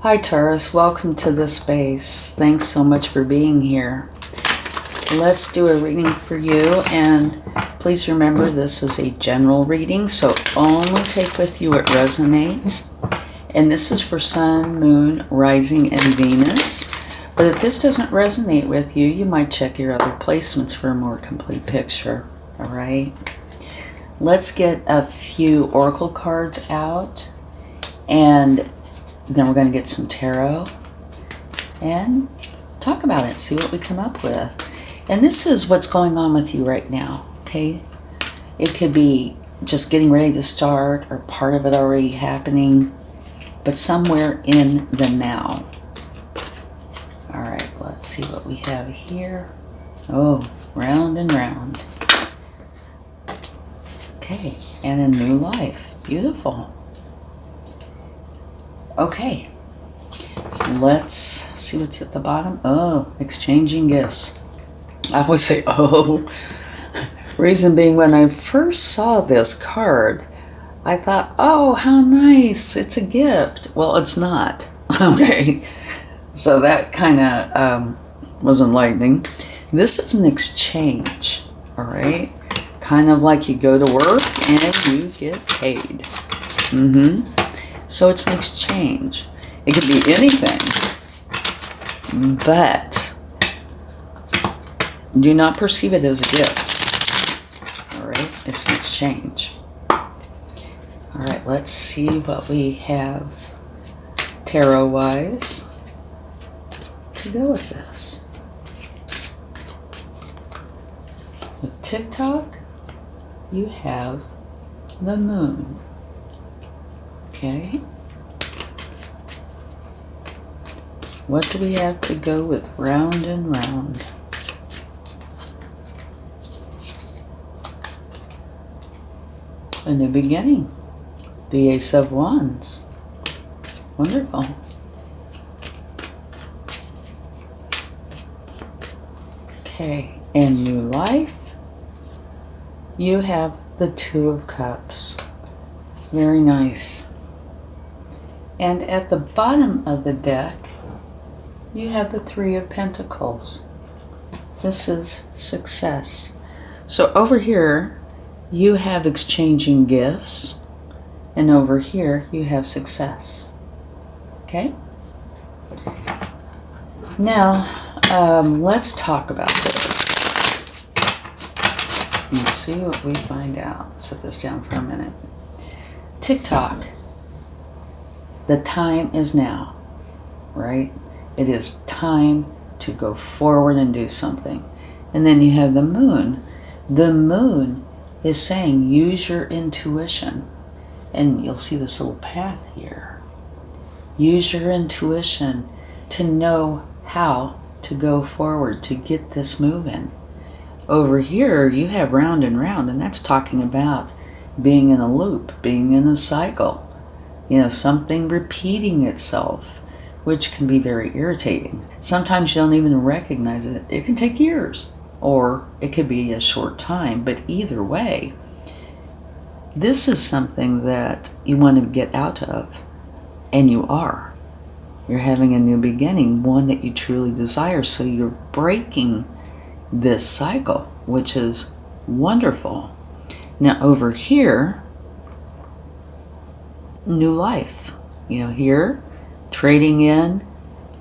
Hi Taurus, welcome to the space. Thanks so much for being here. Let's do a reading for you, and please remember this is a general reading, so only take with you what resonates. And this is for Sun, Moon, Rising, and Venus. But if this doesn't resonate with you, you might check your other placements for a more complete picture. All right? Let's get a few oracle cards out, and then we're going to get some tarot and talk about it, see what we come up with. And this is what's going on with you right now, okay? It could be just getting ready to start or part of it already happening, but somewhere in the now. All right, let's see what we have here. Oh, round and round. Okay, and a new life. Beautiful. Okay, let's see what's at the bottom. Oh, exchanging gifts. I always say, oh. Reason being, when I first saw this card, I thought, oh, how nice. It's a gift. Well, it's not. Okay, so that kind of was enlightening. This is an exchange, all right? Kind of like you go to work and you get paid. So it's an exchange. It could be anything, but do not perceive it as a gift. All right, it's an exchange. All right, let's see what we have tarot-wise to go with this. With TikTok, you have the moon. Okay. What do we have to go with round and round? A new beginning. The Ace of Wands. Wonderful. Okay, and new life. You have the Two of Cups. Very nice. And at the bottom of the deck, you have the Three of Pentacles. This is success. So over here, you have exchanging gifts, and over here, you have success. Okay? Now, let's talk about this and see what we find out. Set this down for a minute. TikTok. The time is now, right? It is time to go forward and do something. And then you have the moon. The moon is saying use your intuition. And you'll see this little path here. Use your intuition to know how to go forward, to get this moving. Over here, you have round and round, and that's talking about being in a loop, being in a cycle. You know, something repeating itself, which can be very irritating. Sometimes you don't even recognize it. It can take years, or it could be a short time, but either way, this is something that you want to get out of, and you are. You're having a new beginning, one that you truly desire, so you're breaking this cycle, which is wonderful. Now over here, new life. You know, here, trading in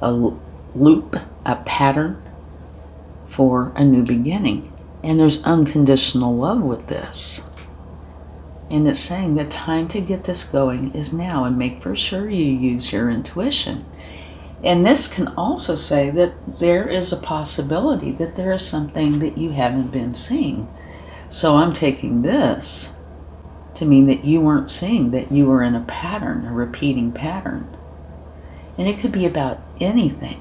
a loop, a pattern for a new beginning. And there's unconditional love with this. And it's saying the time to get this going is now, and make for sure you use your intuition. And this can also say that there is a possibility that there is something that you haven't been seeing. So I'm taking this to mean that you weren't seeing, that you were in a pattern, a repeating pattern. And it could be about anything.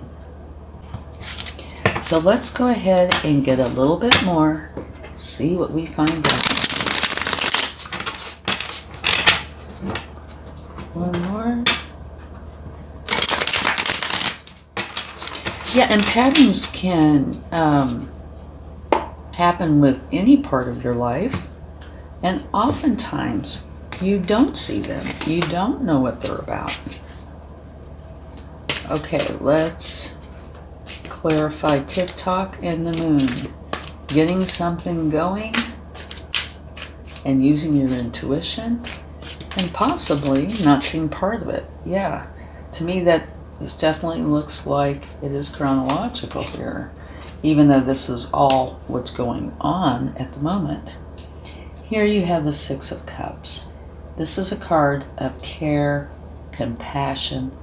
So let's go ahead and get a little bit more, see what we find out. One more. Yeah, and patterns can happen with any part of your life. And oftentimes, you don't see them. You don't know what they're about. Okay, let's clarify TikTok and the moon. Getting something going and using your intuition and possibly not seeing part of it. Yeah, to me this definitely looks like it is chronological here, even though this is all what's going on at the moment. Here you have the Six of Cups. This is a card of care, compassion,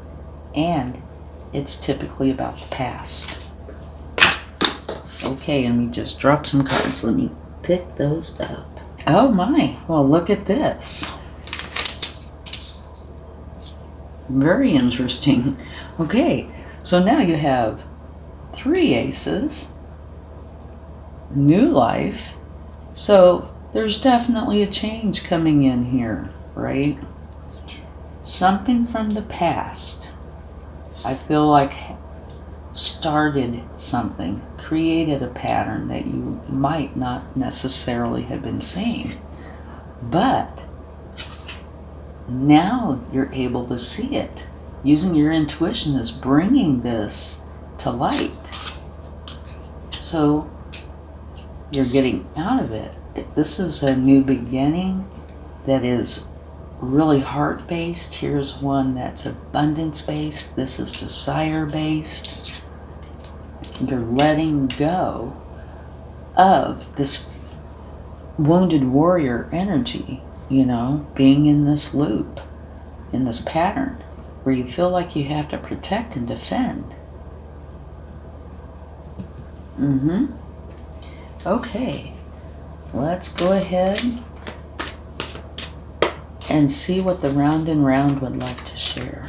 and it's typically about the past. Okay, and we just dropped some cards. Let me pick those up. Oh my, well, look at this. Very interesting. Okay, so now you have 3 aces, new life. So there's definitely a change coming in here, right? Something from the past, I feel like, started something, created a pattern that you might not necessarily have been seeing. But now you're able to see it. Using your intuition is bringing this to light. So you're getting out of it. This is a new beginning that is really heart-based. Here's one that's abundance-based. This is desire-based. You're letting go of this wounded warrior energy, you know, being in this loop, in this pattern, where you feel like you have to protect and defend. Okay, let's go ahead and see what the round and round would like to share.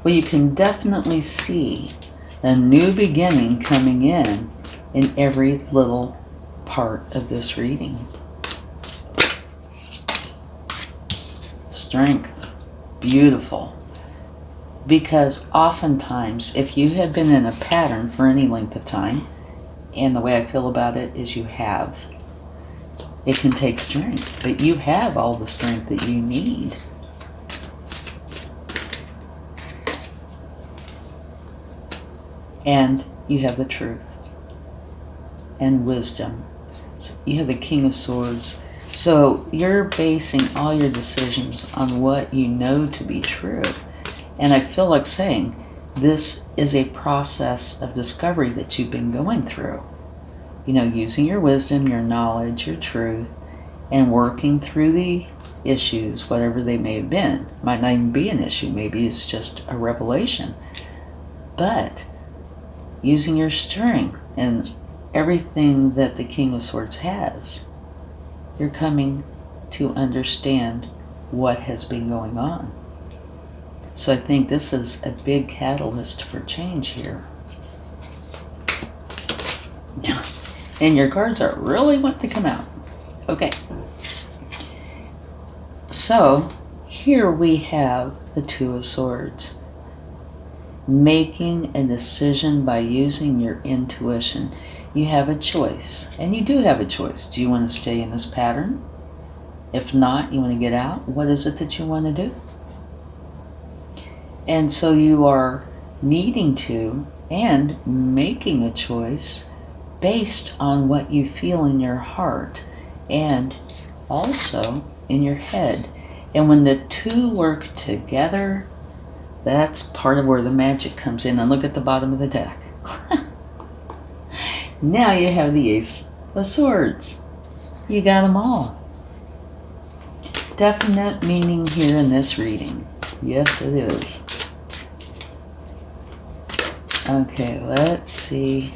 Well, you can definitely see a new beginning coming in every little part of this reading. Strength, beautiful. Because oftentimes, if you have been in a pattern for any length of time, and the way I feel about it is you have, it can take strength, but you have all the strength that you need. And you have the truth and wisdom. So you have the King of Swords. So you're basing all your decisions on what you know to be true. And I feel like saying this is a process of discovery that you've been going through. You know, using your wisdom, your knowledge, your truth, and working through the issues, whatever they may have been. Might not even be an issue. Maybe it's just a revelation. But using your strength and everything that the King of Swords has, you're coming to understand what has been going on. So I think this is a big catalyst for change here. And your cards are really wanting to come out. Okay. So here we have the Two of Swords. Making a decision by using your intuition. You have a choice, and you do have a choice. Do you want to stay in this pattern? If not, you want to get out? What is it that you want to do? And so you are needing to and making a choice based on what you feel in your heart and also in your head. And when the two work together, that's part of where the magic comes in. And look at the bottom of the deck. Now you have the Ace of Swords. You got them all. Definite meaning here in this reading. Yes, it is. Okay, let's see.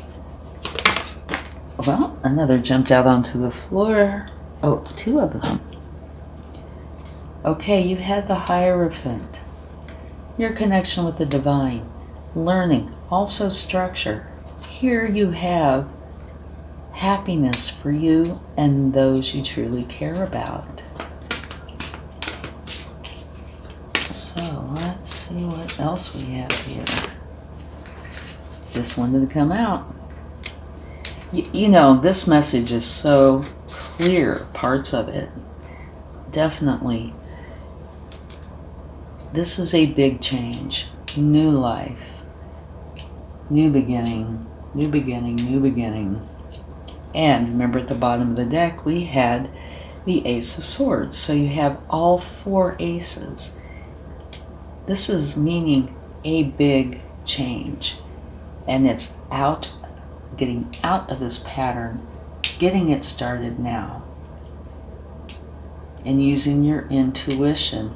Well, another jumped out onto the floor. Oh, 2 of them. Okay, you had the Hierophant. Your connection with the divine. Learning. Also structure. Here you have happiness for you and those you truly care about. So let's see what else we have here. Just wanted to come out. You know, this message is so clear, parts of it. Definitely this is a big change. New life. New beginning. New beginning. New beginning. And remember, at the bottom of the deck, we had the Ace of Swords. So you have all 4 aces. This is meaning a big change. And it's getting out of this pattern, getting it started now. And using your intuition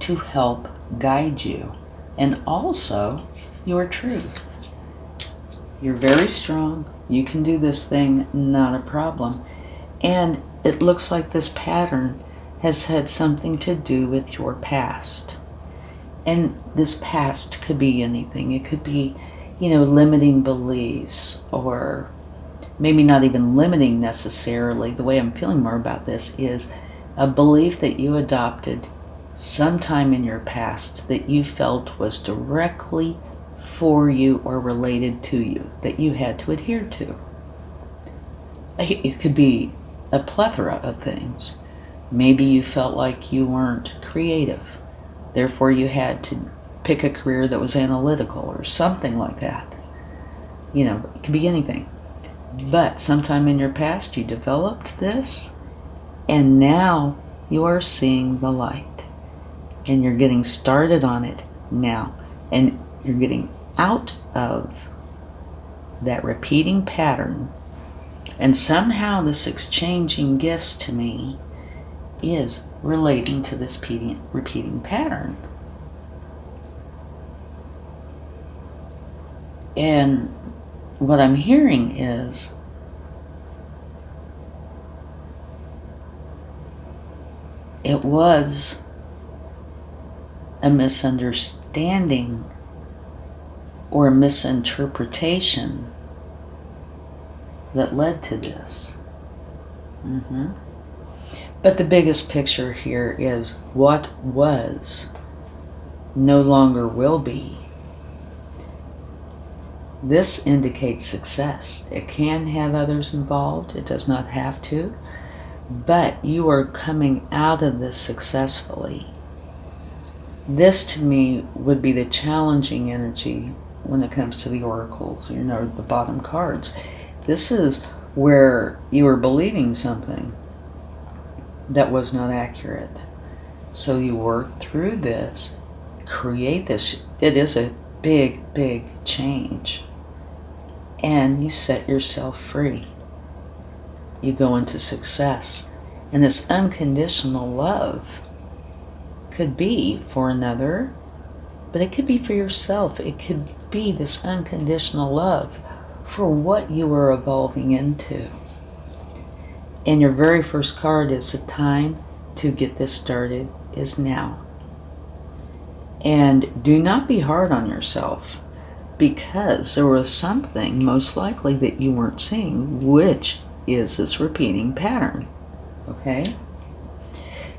to help guide you. And also your truth. You're very strong. You can do this thing, not a problem. And it looks like this pattern has had something to do with your past. And this past could be anything. It could be, limiting beliefs, or maybe not even limiting necessarily. The way I'm feeling more about this is a belief that you adopted sometime in your past that you felt was directly for you or related to you, that you had to adhere to. It could be a plethora of things. Maybe you felt like you weren't creative, therefore you had to pick a career that was analytical or something like that. It could be anything. But sometime in your past you developed this, and now you are seeing the light. And you're getting started on it now. And you're getting out of that repeating pattern. And somehow this exchanging gifts to me is relating to this repeating pattern. And what I'm hearing is it was a misunderstanding or misinterpretation that led to this. But the biggest picture here is what was no longer will be. This indicates success. It can have others involved. It does not have to. But you are coming out of this successfully. This to me would be the challenging energy when it comes to the oracles, the bottom cards. This is where you are believing something that was not accurate. So you work through this, create this. It is a big, big change. And you set yourself free. You go into success. And this unconditional love could be for another, but it could be for yourself. It could be this unconditional love for what you are evolving into. And your very first card is the time to get this started is now. And do not be hard on yourself, because there was something most likely that you weren't seeing, which is this repeating pattern. Okay?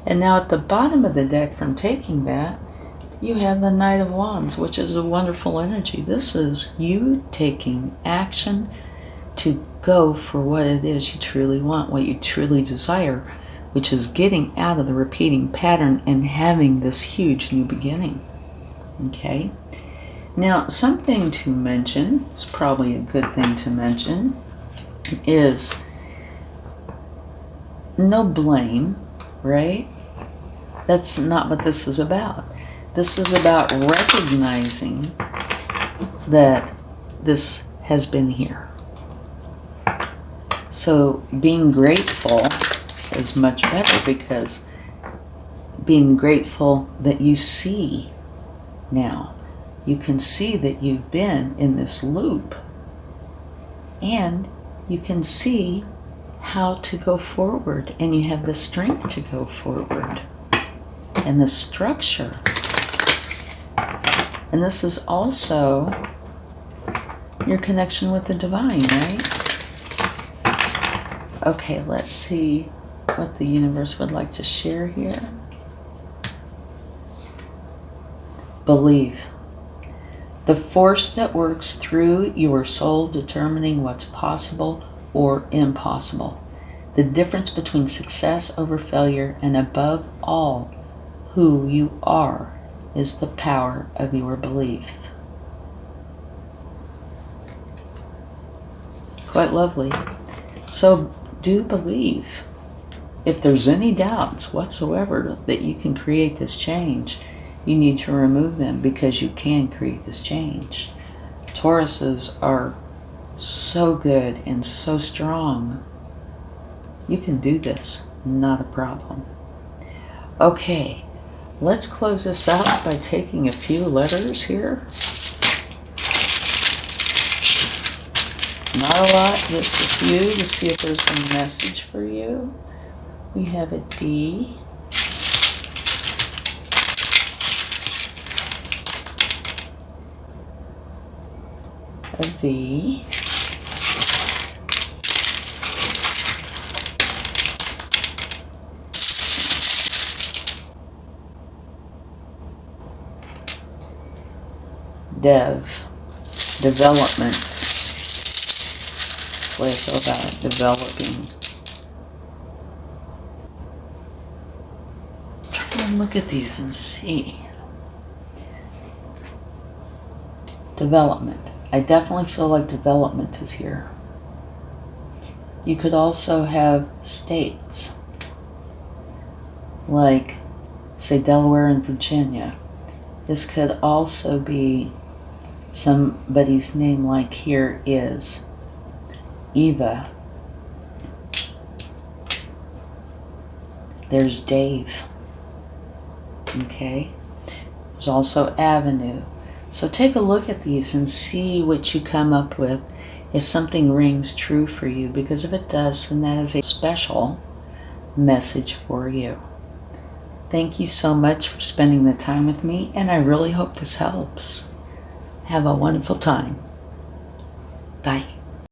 And now at the bottom of the deck, from taking that, you have the Knight of Wands, which is a wonderful energy. This is you taking action to go for what it is you truly want, what you truly desire, which is getting out of the repeating pattern and having this huge new beginning. Okay? Now, something to mention, it's probably a good thing to mention, is no blame, right? That's not what this is about. This is about recognizing that this has been here. So being grateful is much better, because being grateful that you see now. You can see that you've been in this loop, and you can see how to go forward, and you have the strength to go forward and the structure. And this is also your connection with the divine, right? Okay, let's see what the universe would like to share here. Believe. The force that works through your soul, determining what's possible or impossible. The difference between success over failure, and above all, who you are is the power of your belief. Quite lovely. So do believe. If there's any doubts whatsoever that you can create this change, you need to remove them, because you can create this change. Tauruses are so good and so strong. You can do this, not a problem. Okay, let's close this out by taking a few letters here. Not a lot, just a few, to see if there's a message for you. We have a D. A V. Developments. That's the way I feel about it, developing. Try and look at these and see. Development. I definitely feel like development is here. You could also have states, like, say, Delaware and Virginia. This could also be somebody's name, like here is Eva. There's Dave. Okay? There's also Avenue. So take a look at these and see what you come up with, if something rings true for you, because if it does, then that is a special message for you. Thank you so much for spending the time with me, and I really hope this helps. Have a wonderful time. Bye.